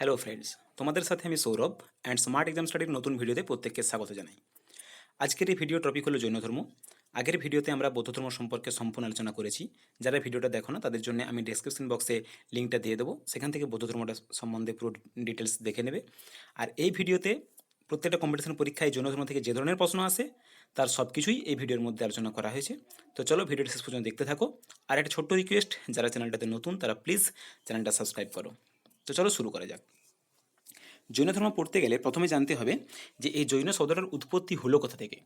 Hello friends, তোমাদের সাথে আমি সৌরভ অ্যান্ড স্মার্ট এক্সাম স্টাডির নতুন ভিডিওতে প্রত্যেককে স্বাগত জানাই। আজকের এই ভিডিও টপিক হলো জৈন ধর্ম। আগের ভিডিওতে আমরা বৌদ্ধ ধর্ম সম্পর্কে সম্পূর্ণ আলোচনা করেছি। যারা ভিডিওটা দেখো না তাদের জন্য আমি ডেসক্রিপশন বক্সে লিঙ্কটা দিয়ে দেবো, সেখান থেকে বৌদ্ধ ধর্মটা সম্বন্ধে পুরো ডিটেলস দেখে নেবে। আর এই ভিডিওতে প্রত্যেকটা কম্পিটিশন পরীক্ষায় জৈন ধর্ম থেকে যে ধরনের প্রশ্ন আসে তার সব কিছুই এই ভিডিওর মধ্যে আলোচনা করা হয়েছে। তো চলো ভিডিওটা শেষ পর্যন্ত দেখতে থাকো। আর একটা ছোট্ট রিকোয়েস্ট, যারা চ্যানেলটাতে নতুন তারা প্লিজ চ্যানেলটা সাবস্ক্রাইব করো। তো চলো শুরু করা যাক। জৈন ধর্ম পড়তে গেলে প্রথমে জানতে হবে যে এই জৈন শব্দটার উৎপত্তি হলো কোথা থেকে।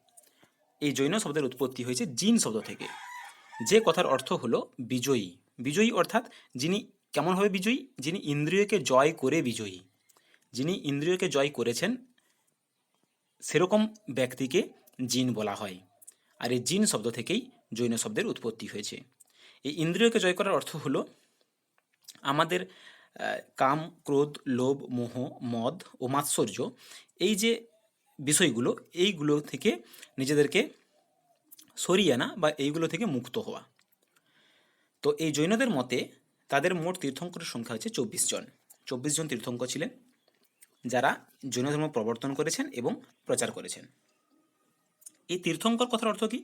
এই জৈন শব্দের উৎপত্তি হয়েছে জিন শব্দ থেকে, যে কথার অর্থ হলো বিজয়ী। বিজয়ী অর্থাৎ যিনি কেমনভাবে বিজয়ী, যিনি ইন্দ্রিয়কে জয় করে বিজয়ী, যিনি ইন্দ্রিয়কে জয় করেছেন সেরকম ব্যক্তিকে জিন বলা হয়। আর এই জিন শব্দ থেকেই জৈন শব্দের উৎপত্তি হয়েছে। এই ইন্দ্রিয়কে জয় করার অর্থ হলো আমাদের কাম, ক্রোধ, লোভ, মোহ, মদ ও মাৎসর্য, এই যে বিষয়গুলো, এইগুলো থেকে নিজেদেরকে সরিয়ে আনা বা এইগুলো থেকে মুক্ত হওয়া। তো এই জৈনদের মতে তাদের মোট তীর্থঙ্করের সংখ্যা হচ্ছে 24 জন। 24 জন তীর্থঙ্কর ছিলেন যারা জৈন ধর্ম প্রবর্তন করেছেন এবং প্রচার করেছেন। এই তীর্থঙ্কর কথার অর্থ কি?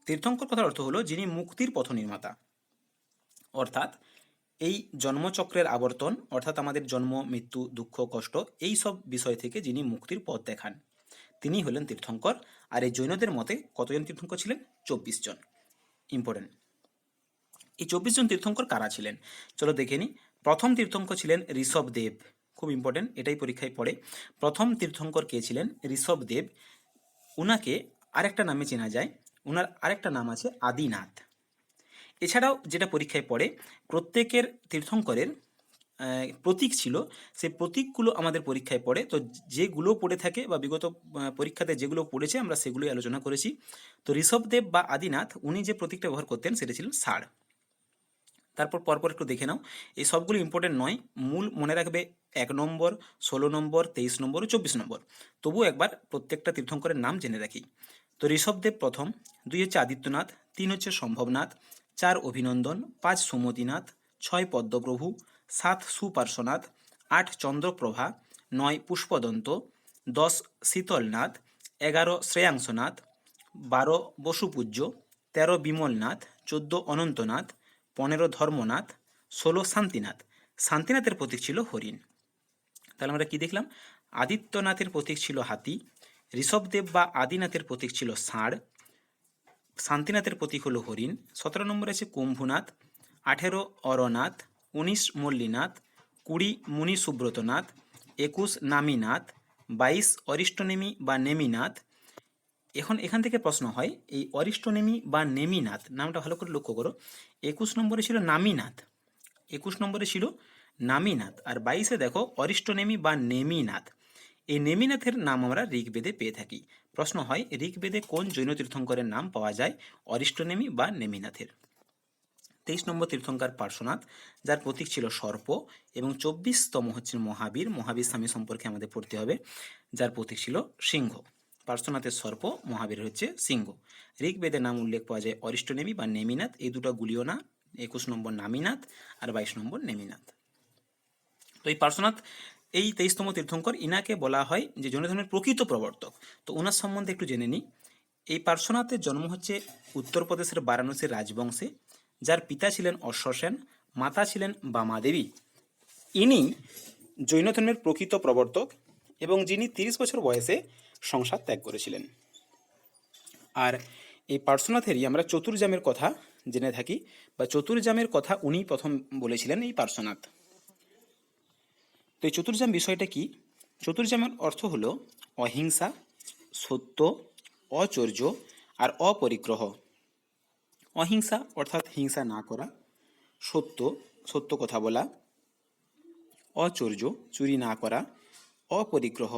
তীর্থঙ্কর কথার অর্থ হলো যিনি মুক্তির পথ নির্মাতা, অর্থাৎ এই জন্মচক্রের আবর্তন, অর্থাৎ আমাদের জন্ম, মৃত্যু, দুঃখ, কষ্ট, এই সব বিষয় থেকে যিনি মুক্তির পথ দেখান তিনি হলেন তীর্থঙ্কর। আর এই জৈনদের মতে কতজন তীর্থঙ্কর ছিলেন? 24 জন। ইম্পর্টেন্ট। এই 24 জন তীর্থঙ্কর কারা ছিলেন চলো দেখে নিই। প্রথম তীর্থঙ্কর ছিলেন ঋষভদেব। খুব ইম্পর্টেন্ট, এটাই পরীক্ষায় পড়ে। প্রথম তীর্থঙ্কর কে ছিলেন? ঋষভদেব। উনাকে আরেকটা নামে চেনা যায়, উনার আরেকটা নাম আছে আদিনাথ। এছাড়াও যেটা পরীক্ষায় পড়ে, প্রত্যেকের তীর্থঙ্করের প্রতীক ছিল, সেই প্রতীকগুলো আমাদের পরীক্ষায় পড়ে। তো যেগুলো পড়ে থাকে বা বিগত পরীক্ষাতে যেগুলো পড়েছে আমরা সেগুলোই আলোচনা করেছি। তো ঋষভদেব বা আদিনাথ উনি যে প্রতীকটা ব্যবহার করতেন সেটা ছিল ষাঁড়। তারপর পরপর একটু দেখে নাও, এই সবগুলো ইম্পর্টেন্ট নয়, মূল মনে রাখবে 1 নম্বর, 16 নম্বর, 23 নম্বর ও 24 নম্বর। তবু একবার প্রত্যেকটা তীর্থঙ্করের নাম জেনে রাখি। তো ঋষভদেব প্রথম, 2 হচ্ছে আদিত্যনাথ, 3 হচ্ছে সম্ভবনাথ, 4 অভিনন্দন, 5 সুমতিনাথ, 6 পদ্মপ্রভু, 7 সুপার্শ্বনাথ, 8 চন্দ্রপ্রভা, 9 পুষ্পদন্ত, 10 শীতলনাথ, 11 শ্রেয়াংশনাথ, 12 বসুপূজ্য, 13 বিমলনাথ, 14 অনন্তনাথ, 15 ধর্মনাথ, 16 শান্তিনাথ। শান্তিনাথের প্রতীক ছিল হরিণ। তাহলে আমরা কি দেখলাম? আদিত্যনাথের প্রতীক ছিল হাতি, ঋষভদেব বা আদিনাথের প্রতীক ছিল ষাঁড়, শান্তিনাথের প্রতীক হলো হরিণ। 17 নম্বরে আছে কুম্ভনাথ, 18 অরনাথ, 19 মল্লীনাথ, 20 মুনি সুব্রতনাথ, 21 নামীনাথ, 22 অরিষ্টনেমি বা নেমিনাথ। এখন এখান থেকে প্রশ্ন হয়, এই অরিষ্টনেমি বা নেমিনাথ নামটা ভালো করে লক্ষ্য করো। 21 নম্বরে ছিল নামীনাথ, 21 নম্বরে ছিল নামীনাথ, আর 22-এ দেখো অরিষ্টনেমি বা নেমিনাথ। এই নেমিনাথের নাম আমরা ঋগ্বেদে পেয়ে থাকি। প্রশ্ন হয় ঋগ্বেদে কোন জৈন তীর্থঙ্করের নাম পাওয়া যায় অরিষ্টনেমি বা নেমিনাথের? 23 নম্বর তীর্থঙ্কর পার্শ্বনাথ, যার প্রতীক ছিল সর্প, এবং 24তম হচ্ছেন মহাবীর। মহাবীর স্বামী সম্পর্কে আমাদের পড়তে হবে, যার প্রতীক ছিল সিংহ। পার্শ্বনাথের সর্প, মহাবীর হচ্ছে সিংহ। ঋগ্বেদের নাম উল্লেখ পাওয়া যায় অরিষ্টনেমি বা নেমিনাথ, এই দুটো গুলিও না। 21 নম্বর নামীনাথ আর 22 নম্বর নেমিনাথ। তো এই পার্শ্বনাথ এই 23তম তীর্থঙ্কর, ইনাকে বলা হয় যে জৈন ধর্মের প্রকৃত প্রবর্তক। তো ওনার সম্বন্ধে একটু জেনে নিই। এই পার্শ্বনাথের জন্ম হচ্ছে উত্তরপ্রদেশের বারাণসীর রাজবংশে, যার পিতা ছিলেন অশ্বসেন, মাতা ছিলেন বামাদেবী। ইনি জৈন ধর্মের প্রকৃত প্রবর্তক এবং যিনি 30 বছর বয়সে সংসার ত্যাগ করেছিলেন। আর এই পার্শ্বনাথেরই আমরা চতুর্জামের কথা জেনে থাকি, বা চতুর্জামের কথা উনি প্রথম বলেছিলেন এই পার্শ্বনাথ। তো এই চতুর্জাম বিষয়টা কি? চতুর্জামের অর্থ হলো অহিংসা, সত্য, অচর্য আর অপরিগ্রহ। অহিংসা অর্থাৎ হিংসা না করা, সত্য, সত্য কথা বলা, অচর্য, চুরি না করা, অপরিগ্রহ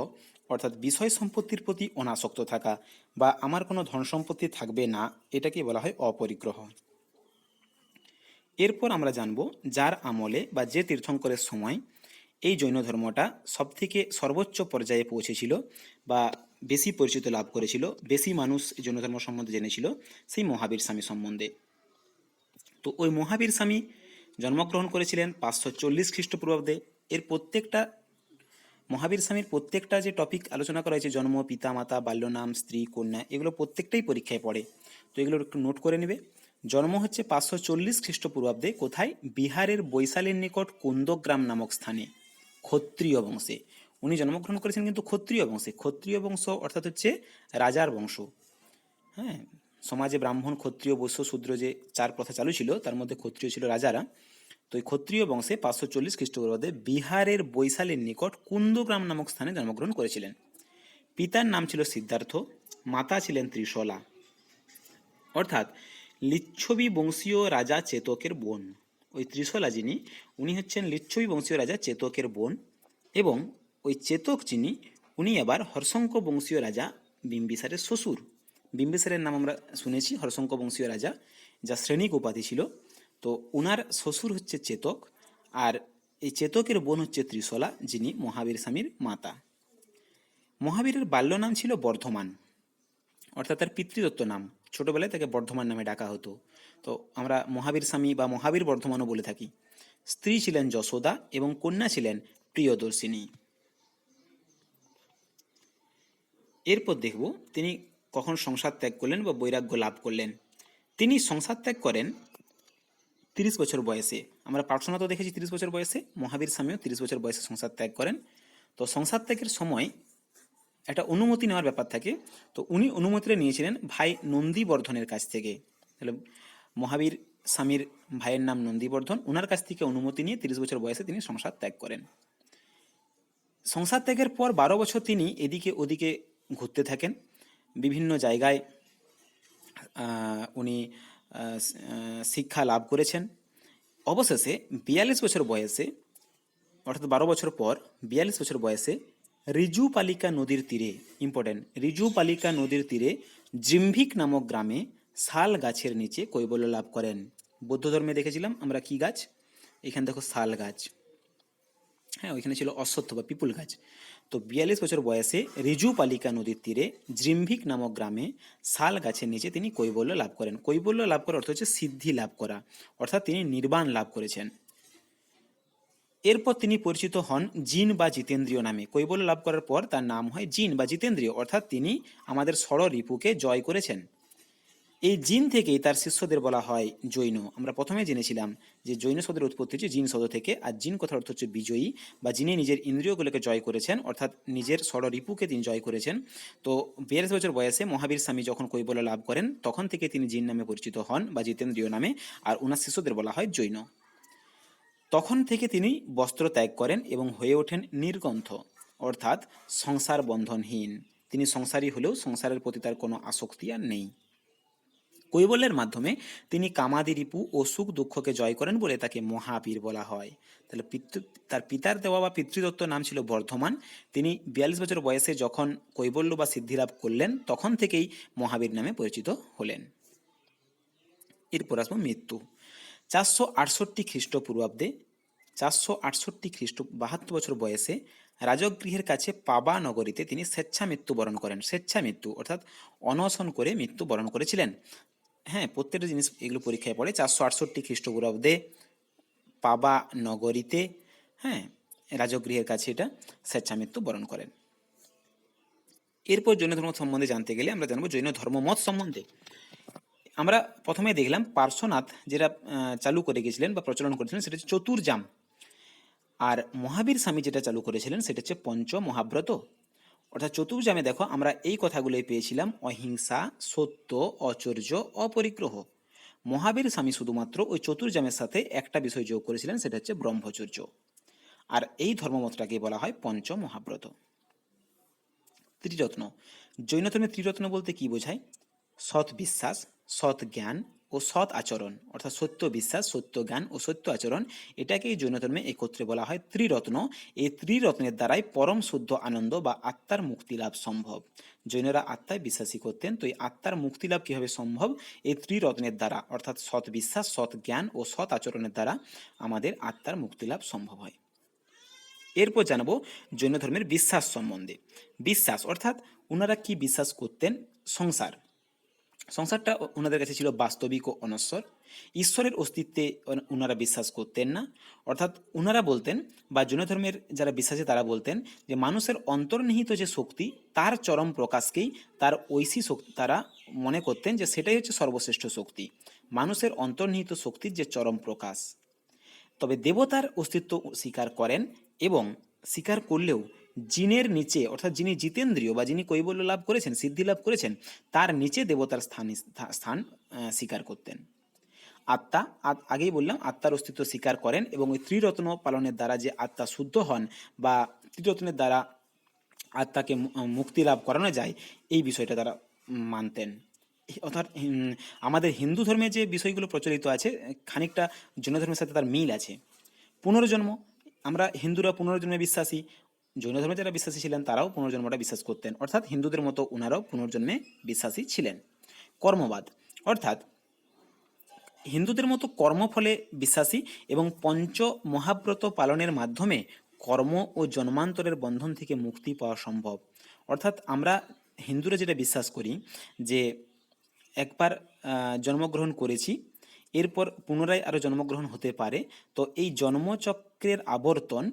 অর্থাৎ বিষয় সম্পত্তির প্রতি অনাসক্ত থাকা, বা আমার কোনো ধন সম্পত্তি থাকবে না, এটাকে বলা হয় অপরিগ্রহ। এরপর আমরা জানব যার আমলে বা যে তীর্থঙ্করের সময় এই জৈন ধর্মটা সবথেকে সর্বোচ্চ পর্যায়ে পৌঁছেছিল বা বেশি পরিচিত লাভ করেছিল, বেশি মানুষ এই জৈন ধর্ম সম্বন্ধে জেনেছিল, সেই মহাবীর স্বামী সম্বন্ধে। তো ওই মহাবীর স্বামী জন্মগ্রহণ করেছিলেন 540 খ্রিস্টপূর্বাব্দে। এর প্রত্যেকটা মহাবীর স্বামীর প্রত্যেকটা যে টপিক আলোচনা করা হয়েছে, জন্ম, পিতা মাতা, বাল্যনাম, স্ত্রী, কন্যা, এগুলো প্রত্যেকটাই পরীক্ষায় পড়ে, তো এগুলো একটু নোট করে নেবে। জন্ম হচ্ছে 540 খ্রিস্টপূর্বাব্দে, কোথায়? বিহারের বৈশালীর নিকট কুন্দগ্রাম নামক স্থানে, ক্ষত্রিয় বংশে। উনি জন্মগ্রহণ করেছেন কিন্তু ক্ষত্রিয় বংশে। ক্ষত্রিয় বংশ অর্থাৎ হচ্ছে রাজার বংশ। হ্যাঁ, সমাজে ব্রাহ্মণ, ক্ষত্রিয়, বৈশ্য, শূদ্র যে চার প্রথা চালু ছিল, তার মধ্যে ক্ষত্রিয় ছিল রাজারা। তো এই ক্ষত্রিয় বংশে 540 খ্রিস্টপূর্বাব্দে বিহারের বৈশালীর নিকট কুন্দগ্রাম নামক স্থানে জন্মগ্রহণ করেছিলেন। পিতার নাম ছিল সিদ্ধার্থ, মাতা ছিলেন ত্রিশলা, অর্থাৎ লিচ্ছবি বংশীয় রাজা চেতকের বোন। ওই ত্রিশলা যিনি, উনি হচ্ছেন লিচ্ছবি বংশীয় রাজা চেতকের বোন, এবং ওই চেতক যিনি, উনি আবার হর্ষঙ্ক বংশীয় রাজা বিম্বিসারের শ্বশুর। বিম্বিসারের নাম আমরা শুনেছি, হর্ষঙ্ক বংশীয় রাজা, যা শ্রেণিক উপাধি ছিল। তো ওনার শ্বশুর হচ্ছে চেতক, আর এই চেতকের বোন হচ্ছে ত্রিশলা, যিনি মহাবীর স্বামীর মাতা। মহাবীরের বাল্য নাম ছিল বর্ধমান, অর্থাৎ তার পিতৃদত্ত নাম। ছোটবেলায় তাকে বর্ধমান নামে ডাকা হতো, তো আমরা মহাবীর স্বামী বা মহাবীর বর্ধমানও বলে থাকি। স্ত্রী ছিলেন যশোদা এবং কন্যা ছিলেন প্রিয়দর্শিনী। এরপর দেখব তিনি কখন সংসার ত্যাগ করলেন বা বৈরাগ্য লাভ করলেন। তিনি সংসার ত্যাগ করেন 30 বছর বয়সে। আমরা প্রার্থনা তো দেখেছি 30 বছর বয়সে, মহাবীর স্বামীও 30 বছর বয়সে সংসার ত্যাগ করেন। তো সংসার ত্যাগের সময় একটা অনুমতি নেওয়ার ব্যাপার থাকে, তো উনি অনুমতিটা নিয়েছিলেন ভাই নন্দীবর্ধনের কাছ থেকে। তাহলে মহাবীর স্বামীর ভাইয়ের নাম নন্দীবর্ধন, ওনার কাছ থেকে অনুমতি নিয়ে 30 বছর বয়সে তিনি সংসার ত্যাগ করেন। সংসার ত্যাগের পর 12 বছর তিনি এদিকে ওদিকে ঘুরতে থাকেন, বিভিন্ন জায়গায় উনি শিক্ষা লাভ করেছেন। অবশেষে 42 বছর বয়সে, অর্থাৎ 12 বছর পর 42 বছর বয়সে রিজুপালিকা নদীর তীরে, ইম্পর্টেন্ট, রিজুপালিকা নদীর তীরে জিম্ভিক নামক গ্রামে শাল গাছের নিচে কৈবল্য লাভ করেন। বৌদ্ধ ধর্মে দেখেছিলাম আমরা কি গাছ, এখানে দেখো শাল গাছ। হ্যাঁ, ওইখানে ছিল অশ্বত্থ বা পিপুল গাছ। তো 42 বছর বয়সে রিজুপালিকা নদীর তীরে জিম্ভিক নামক গ্রামে শাল গাছের নিচে তিনি কৈবল্য লাভ করেন। কৈবল্য লাভ করার অর্থ হচ্ছে সিদ্ধি লাভ করা, অর্থাৎ তিনি নির্বাণ লাভ করেছেন। এরপর তিনি পরিচিত হন জিন বা জিতেন্দ্রীয় নামে। কৈবল্য লাভ করার পর তার নাম হয় জিন বা জিতেন্দ্রীয়, অর্থাৎ তিনি আমাদের ষড় রিপুকে জয় করেছেন। এই জিন থেকেই তার শিষ্যদের বলা হয় জৈন। আমরা প্রথমে জেনেছিলাম যে জৈন শব্দের উৎপত্তি হচ্ছে জিন শব্দ থেকে, আর জিন কথার অর্থ হচ্ছে বিজয়ী, বা যিনি নিজের ইন্দ্রিয়গুলোকে জয় করেছেন, অর্থাৎ নিজের ষড় রিপুকে তিনি জয় করেছেন। তো 42 বছর বয়সে মহাবীর স্বামী যখন কৈবল্য লাভ করেন, তখন থেকে তিনি জিন নামে পরিচিত হন বা জিতেন্দ্রীয় নামে, আর ওনার শিষ্যদের বলা হয় জৈন। তখন থেকে তিনি বস্ত্র ত্যাগ করেন এবং হয়ে ওঠেন নির্গ্রন্থ, অর্থাৎ সংসার বন্ধনহীন। তিনি সংসারী হলেও সংসারের প্রতি তার কোনো আসক্তি আর নেই। কৈবল্যের মাধ্যমে তিনি কামাদি রিপু ও সুখ দুঃখকে জয় করেন বলে তাকে মহাবীর বলা হয়। তাহলে তার পিতার দেওয়া বা পিতৃদত্ত নাম ছিল বর্ধমান। তিনি 42 বছর বয়সে যখন কৈবল্য বা সিদ্ধিলাভ করলেন, তখন থেকেই মহাবীর নামে পরিচিত হলেন। এরপর আসবো মৃত্যু। 468 খ্রিস্টপূর্বাব্দে, 468 খ্রিস্ট, 72 বছর বয়সে রাজগৃহের কাছে পাবা নগরীতে তিনি স্বেচ্ছা মৃত্যুবরণ করেন। স্বেচ্ছা মৃত্যু অর্থাৎ অনশন করে মৃত্যুবরণ করেছিলেন। হ্যাঁ, প্রত্যেকটা জিনিস এগুলো পরীক্ষায় পড়ে। 468 খ্রিস্টপূর্বাব্দে পাবা নগরীতে, হ্যাঁ, রাজগৃহের কাছে এটা স্বেচ্ছা মৃত্যুবরণ করেন। এরপর জৈন ধর্ম সম্বন্ধে জানতে গেলে আমরা জানবো জৈন ধর্মমত সম্বন্ধে। আমরা প্রথমে দেখলাম পার্শ্বনাথ যেটা চালু করে গেছিলেন বা প্রচলন করেছিলেন, সেটা হচ্ছে চতুর্জাম। আর মহাবীর স্বামী যেটা চালু করেছিলেন সেটা হচ্ছে পঞ্চ মহাব্রত। অর্থাৎ চতুর্জামে দেখো আমরা এই কথাগুলোই পেয়েছিলাম: অহিংসা, সত্য, অচর্য, অপরিগ্রহ। মহাবীর স্বামী শুধুমাত্র ওই চতুর্জামের সাথে একটা বিষয় যোগ করেছিলেন, সেটা হচ্ছে ব্রহ্মচর্য। আর এই ধর্মমতটাকে বলা হয় পঞ্চ মহাব্রত। ত্রিরত্ন। জৈন ধর্মের ত্রিরত্ন বলতে কি বোঝায়? সৎ বিশ্বাস, সৎ জ্ঞান ও সৎ আচরণ, অর্থাৎ সত্য বিশ্বাস, সত্য জ্ঞান ও সত্য আচরণ, এটাকেই জৈন ধর্মে একত্রে বলা হয় ত্রিরত্ন। এই ত্রিরত্নের দ্বারাই পরম শুদ্ধ আনন্দ বা আত্মার মুক্তি লাভ সম্ভব। জৈনরা আত্মায় বিশ্বাসী করতেন, তো এই আত্মার মুক্তি লাভ কীভাবে সম্ভব? এই ত্রিরত্নের দ্বারা, অর্থাৎ সৎ বিশ্বাস, সৎ জ্ঞান ও সৎ আচরণের দ্বারা আমাদের আত্মার মুক্তি লাভ সম্ভব হয়। এরপর জানাবো জৈন ধর্মের বিশ্বাস সম্বন্ধে। বিশ্বাস অর্থাৎ ওনারা কি বিশ্বাস করতেন? সংসারটা ওনাদের কাছে ছিল বাস্তবিক ও অনশ্বর। ঈশ্বরের অস্তিত্বে ওনারা বিশ্বাস করতেন না, অর্থাৎ ওনারা বলতেন বা জৈন ধর্মের যারা বিশ্বাসী তারা বলতেন যে মানুষের অন্তর্নিহিত যে শক্তি তার চরম প্রকাশকেই তার ঐশী শক্তি তারা মনে করতেন যে সেটাই হচ্ছে সর্বশ্রেষ্ঠ শক্তি, মানুষের অন্তর্নিহিত শক্তির যে চরম প্রকাশ। তবে দেবতার অস্তিত্ব স্বীকার করেন এবং স্বীকার করলেও জিনের নিচে অর্থাৎ যিনি জিতেন্দ্রীয় বা যিনি কৈবল্য লাভ করেছেন, সিদ্ধি লাভ করেছেন, তার নিচে দেবতার স্থান স্বীকার করতেন। আত্মা আগেই বললাম আত্মার অস্তিত্ব স্বীকার করেন এবং ওই ত্রিরত্ন পালনের দ্বারা যে আত্মা শুদ্ধ হন বা ত্রিরত্নের দ্বারা আত্মাকে মুক্তি লাভ করানো যায় এই বিষয়টা তারা মানতেন। অর্থাৎ আমাদের হিন্দু ধর্মে যে বিষয়গুলো প্রচলিত আছে খানিকটা জৈন ধর্মের সাথে তার মিল আছে। পুনর্জন্ম, আমরা হিন্দুরা পুনর্জন্মে বিশ্বাসী, জৈন ধর্মে যারা বিশ্বাসী ছিলেন তারাও পুনর্জন্মটা বিশ্বাস করতেন, অর্থাৎ হিন্দুদের মতো ওনারাও পুনর্জন্মে বিশ্বাসী ছিলেন। কর্মবাদ, অর্থাৎ হিন্দুদের মতো কর্মফলে বিশ্বাসী এবং পঞ্চ মহাব্রত পালনের মাধ্যমে কর্ম ও জন্মান্তরের বন্ধন থেকে মুক্তি পাওয়া সম্ভব। অর্থাৎ আমরা হিন্দুরা যেটা বিশ্বাস করি যে একবার জন্মগ্রহণ করেছি, এরপর পুনরায় আরও জন্মগ্রহণ হতে পারে, তো এই জন্মচক্রের আবর্তন,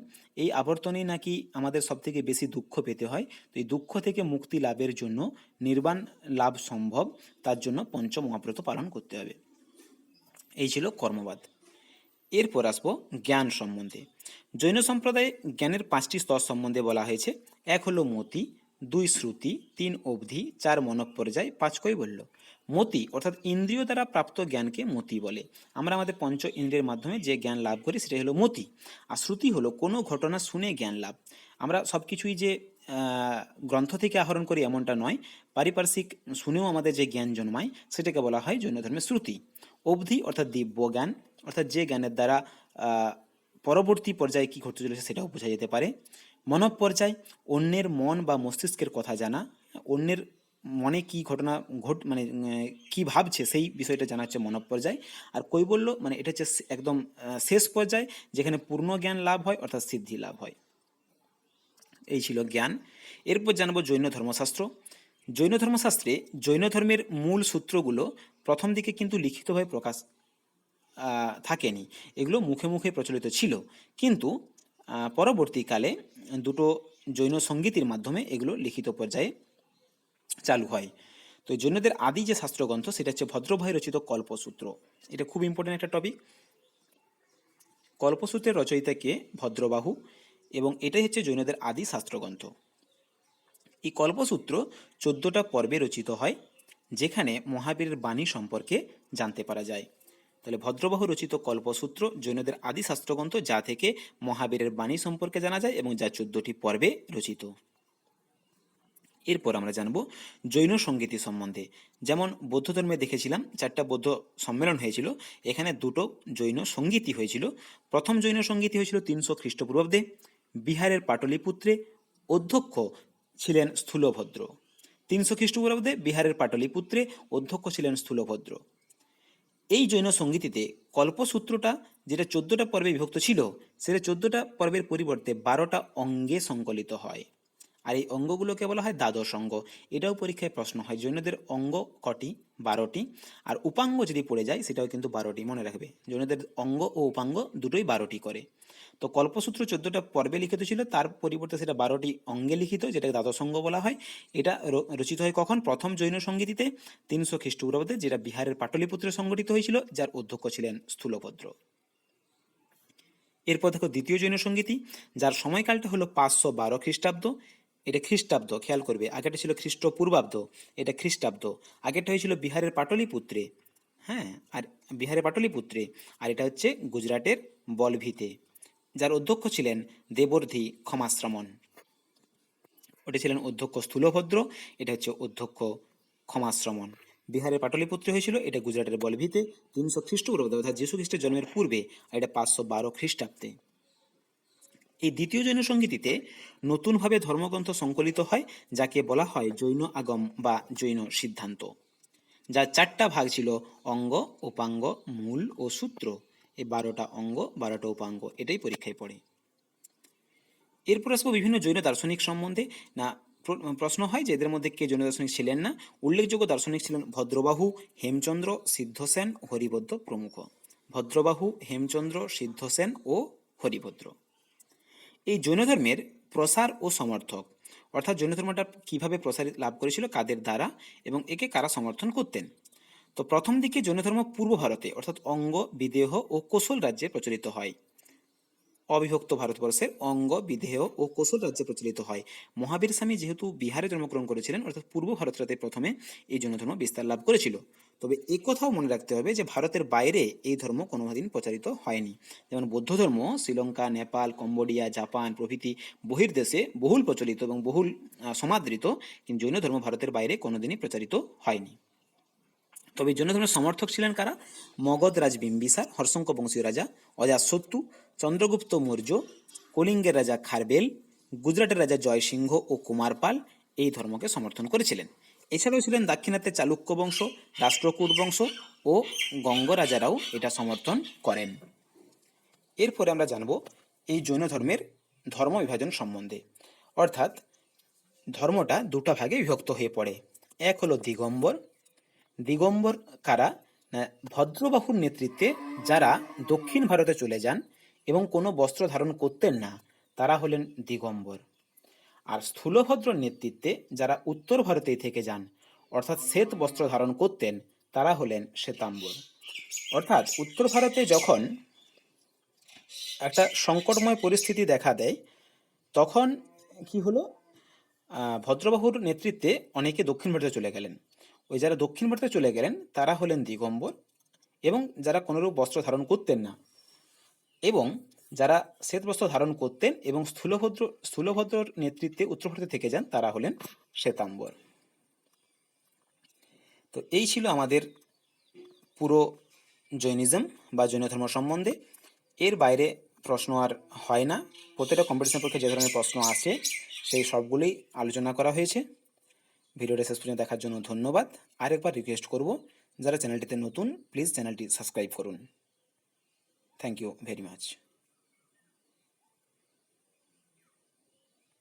এই আবর্তনেই নাকি আমাদের সবথেকে বেশি দুঃখ পেতে হয়। তো এই দুঃখ থেকে মুক্তি লাভের জন্য নির্বাণ লাভ সম্ভব, তার জন্য পঞ্চ মহাব্রত পালন করতে হবে। এই ছিল কর্মবাদ। এরপর আসবো জ্ঞান সম্বন্ধে। জৈন সম্প্রদায়ে জ্ঞানের 5টি স্তর সম্বন্ধে বলা হয়েছে। 1 হলো মতি, 2 শ্রুতি, 3 অবধি, 4 মনঃপর্যায়, 5 কৈবল্য। মতি অর্থাৎ ইন্দ্রিয় দ্বারা প্রাপ্ত জ্ঞানকে মতি বলে। আমরা আমাদের পঞ্চ ইন্দ্রিয়ের মাধ্যমে যে জ্ঞান লাভ করি সেটাই হলো মতি। আর শ্রুতি হলো কোনো ঘটনা শুনে জ্ঞান লাভ। আমরা সব কিছুই যে গ্রন্থ থেকে আহরণ করি এমনটা নয়, পারিপার্শ্বিক শুনেও আমাদের যে জ্ঞান জন্মায় সেটাকে বলা হয় জৈন ধর্মের শ্রুতি। অবধি অর্থাৎ দিব্য জ্ঞান, অর্থাৎ যে জ্ঞানের দ্বারা পরবর্তী পর্যায়ে কী ঘটতে চলেছে সেটাও বোঝা যেতে পারে। মনঃপর্যায়, অন্যের মন বা মস্তিষ্কের কথা জানা, অন্যের মনে কী ঘটনা মানে কী ভাবছে সেই বিষয়টা জানা হচ্ছে মনঃপর্যায়। আর কৈবল্য মানে এটা হচ্ছে একদম শেষ পর্যায় যেখানে পূর্ণ জ্ঞান লাভ হয় অর্থাৎ সিদ্ধি লাভ হয়। এই ছিল জ্ঞান। এরপর জানবো জৈন ধর্মশাস্ত্র। জৈন ধর্মশাস্ত্রে জৈন ধর্মের মূল সূত্রগুলো প্রথম দিকে কিন্তু লিখিতভাবে প্রকাশ থাকেনি, এগুলো মুখে মুখে প্রচলিত ছিল, কিন্তু পরবর্তীকালে দুটো জৈন সঙ্গীতির মাধ্যমে এগুলো লিখিত পর্যায়ে চালু হয়। তো জৈনদের আদি যে শাস্ত্রগ্রন্থ সেটা হচ্ছে ভদ্রভাই রচিত কল্পসূত্র। এটা খুব ইম্পর্টেন্ট একটা টপিক। কল্পসূত্রের রচয়িতা কে? ভদ্রবাহু, এবং এটাই হচ্ছে জৈনদের আদি শাস্ত্রগ্রন্থ। এই কল্পসূত্র 14টা পর্বে রচিত হয়, যেখানে মহাবীরের বাণী সম্পর্কে জানতে পারা যায়। তাহলে ভদ্রবাহু রচিত কল্পসূত্র জৈনদের আদি শাস্ত্রগ্রন্থ, যা থেকে মহাবীরের বাণী সম্পর্কে জানা যায় এবং যা 14টি পর্বে রচিত। এরপর আমরা জানব জৈন সঙ্গীতি সম্বন্ধে। যেমন বৌদ্ধ ধর্মে দেখেছিলাম 4টা বৌদ্ধ সম্মেলন হয়েছিল, এখানে 2টো জৈন সঙ্গীতি হয়েছিল। প্রথম জৈন সঙ্গীতি হয়েছিল 300 খ্রিস্টপূর্বাব্দে বিহারের পাটলিপুত্রে, অধ্যক্ষ ছিলেন স্থূলভদ্র। 300 খ্রিস্টপূর্বাব্দে বিহারের পাটলিপুত্রে অধ্যক্ষ ছিলেন স্থূলভদ্র। এই জৈন সঙ্গীতিতে কল্পসূত্রটা যেটা 14টা পর্বে বিভক্ত ছিল সেটা 14টা পর্বের পরিবর্তে 12টা অঙ্গে সংকলিত হয়, আর এই অঙ্গগুলোকে বলা হয় দ্বাদশ অঙ্গ। এটাও পরীক্ষায় প্রশ্ন হয়, জৈনদের অঙ্গ কটি? 12টি, আর উপাঙ্গ যদি পড়ে যায় সেটাও কিন্তু 12টি, মনে রাখবে জৈনদের অঙ্গ ও উপাঙ্গ দুটোই 12টি করে। তো কল্পসূত্র 14টা পর্বে লিখিত ছিল, তার পরিবর্তে সেটা 12টি অঙ্গে লিখিত, যেটাকে দ্বাদশ অঙ্গ বলা হয়। এটা রচিত হয় কখন? প্রথম জৈন সঙ্গীতিতে 300 খ্রিস্টপূর্বাব্দে, যেটা বিহারের পাটলিপুত্রে সংগঠিত হয়েছিল, যার অধ্যক্ষ ছিলেন স্থূলভদ্র। এরপর দেখো দ্বিতীয় জৈন সঙ্গীতি, যার সময়কালটা হলো 512 খ্রিস্টাব্দ। এটা খ্রিস্টাব্দ, খেয়াল করবে, আগেটা ছিল খ্রিস্টপূর্বাব্দ, এটা খ্রিস্টাব্দ। আগেরটা হয়েছিল বিহারের পাটলিপুত্রে, হ্যাঁ, আর বিহারের পাটলিপুত্রে, আর এটা হচ্ছে গুজরাটের বলভিতে, যার অধ্যক্ষ ছিলেন দেবর্ধি ক্ষমাশ্রমণ। ওটা ছিলেন অধ্যক্ষ স্থূলভদ্র, এটা হচ্ছে অধ্যক্ষ ক্ষমাশ্রমণ। বিহারের পাটলিপুত্রে হয়েছিল, এটা গুজরাটের বলভিতে 300 খ্রিস্টপূর্বাব্দে, অর্থাৎ যীশু খ্রিস্টের জন্মের পূর্বে, আর এটা 512 খ্রিস্টাব্দে। এই দ্বিতীয় জৈন সঙ্গীতিতে নতুনভাবে ধর্মগ্রন্থ সংকলিত হয়, যাকে বলা হয় জৈন আগম বা জৈন সিদ্ধান্ত, যার 4টা ভাগ ছিল: অঙ্গ, উপাঙ্গ, মূল ও সূত্র। এই 12টা অঙ্গ, 12টা উপাঙ্গ, এটাই পরীক্ষায় পড়ে। এরপর আসবো বিভিন্ন জৈন দার্শনিক সম্বন্ধে। না, প্রশ্ন হয় যে এদের মধ্যে কে জৈন দার্শনিক ছিলেন না। উল্লেখযোগ্য দার্শনিক ছিলেন ভদ্রবাহু, হেমচন্দ্র, সিদ্ধসেন, হরিভদ্র প্রমুখ। ভদ্রবাহু, হেমচন্দ্র, সিদ্ধসেন ও হরিভদ্র। এই জৈন ধর্মের প্রসার ও সমর্থক, অর্থাৎ জৈন ধর্মটা কীভাবে প্রসার লাভ করেছিল, কাদের দ্বারা, এবং একে কারা সমর্থন করতেন। তো প্রথম দিকে জৈন ধর্ম পূর্ব ভারতে অর্থাৎ অঙ্গ, বিদেহ ও কোশল রাজ্যে প্রচলিত হয়। অবিভক্ত ভারতবর্ষের অঙ্গ, বিদেহ ও কোশল রাজ্যে প্রচলিত হয়। মহাবীর স্বামী যেহেতু বিহারে জন্মগ্রহণ করেছিলেন, অর্থাৎ পূর্ব ভারতটাতে প্রথমে এই জৈন ধর্ম বিস্তার লাভ করেছিল। তবে কথাও মনে রাখতে হবে যে ভারতের বাইরে এই ধর্ম কোনোদিন প্রচারিত হয়নি। যেমন বৌদ্ধ ধর্ম শ্রীলঙ্কা, নেপাল, কম্বোডিয়া, জাপান প্রভৃতি বহির্দেশে বহুল প্রচলিত এবং বহুল সমাদৃত, কিন্তু জৈন ধর্ম ভারতের বাইরে কোনোদিনই প্রচারিত হয়নি। তবে জৈন ধর্মের সমর্থক ছিলেন কারা? মগধ রাজ বিম্বিসার, হর্ষঙ্ক বংশীয় রাজা অজাতশত্রু, চন্দ্রগুপ্ত মৌর্য, কলিঙ্গের রাজা খারবেল, গুজরাটের রাজা জয়সিংহ ও কুমারপাল এই ধর্মকে সমর্থন করেছিলেন। এছাড়াও ছিলেন দাক্ষিণাত্যের চালুক্য বংশ, রাষ্ট্রকূট বংশ ও গঙ্গ রাজারাও এটা সমর্থন করেন। এরপরে আমরা জানব এই জৈন ধর্মের ধর্ম বিভাজন সম্বন্ধে। অর্থাৎ ধর্মটা দুটা ভাগে বিভক্ত হয়ে পড়ে। এক হলো দিগম্বর। দিগম্বর কারা? ভদ্রবাহুর নেতৃত্বে যারা দক্ষিণ ভারতে চলে যান এবং কোনো বস্ত্র ধারণ করতেন না, তারা হলেন দিগম্বর। আর স্থূলভদ্রর নেতৃত্বে যারা উত্তর ভারতেই থেকে যান, অর্থাৎ শ্বেত বস্ত্র ধারণ করতেন, তারা হলেন শ্বেতাম্বর। অর্থাৎ উত্তর ভারতে যখন একটা সংকটময় পরিস্থিতি দেখা দেয়, তখন কি হলো, ভদ্রবাহুর নেতৃত্বে অনেকে দক্ষিণ ভারতে চলে গেলেন। ওই যারা দক্ষিণ ভারতে চলে গেলেন তারা হলেন দিগম্বর, এবং যারা কোনোরূপ বস্ত্র ধারণ করতেন না, এবং যারা শ্বেত বস্ত্র ধারণ করতেন এবং স্থূলভদ্রর নেতৃত্বে উত্তর ভারতে থেকে যান, তারা হলেন শ্বেতাম্বর। তো এই ছিল আমাদের পুরো জৈনিজম বা জৈন ধর্ম সম্বন্ধে। এর বাইরে প্রশ্ন আর হয় না। প্রত্যেকটা কম্পিটিশন পরীক্ষায় যে ধরনের প্রশ্ন আসে সেই সবগুলোই আলোচনা করা হয়েছে। ভিডিওটা শেষ পর্যন্ত দেখার জন্য ধন্যবাদ। আরেকবার রিকোয়েস্ট করব, যারা চ্যানেলটিতে নতুন প্লিজ চ্যানেলটি সাবস্ক্রাইব করুন। Thank you very much.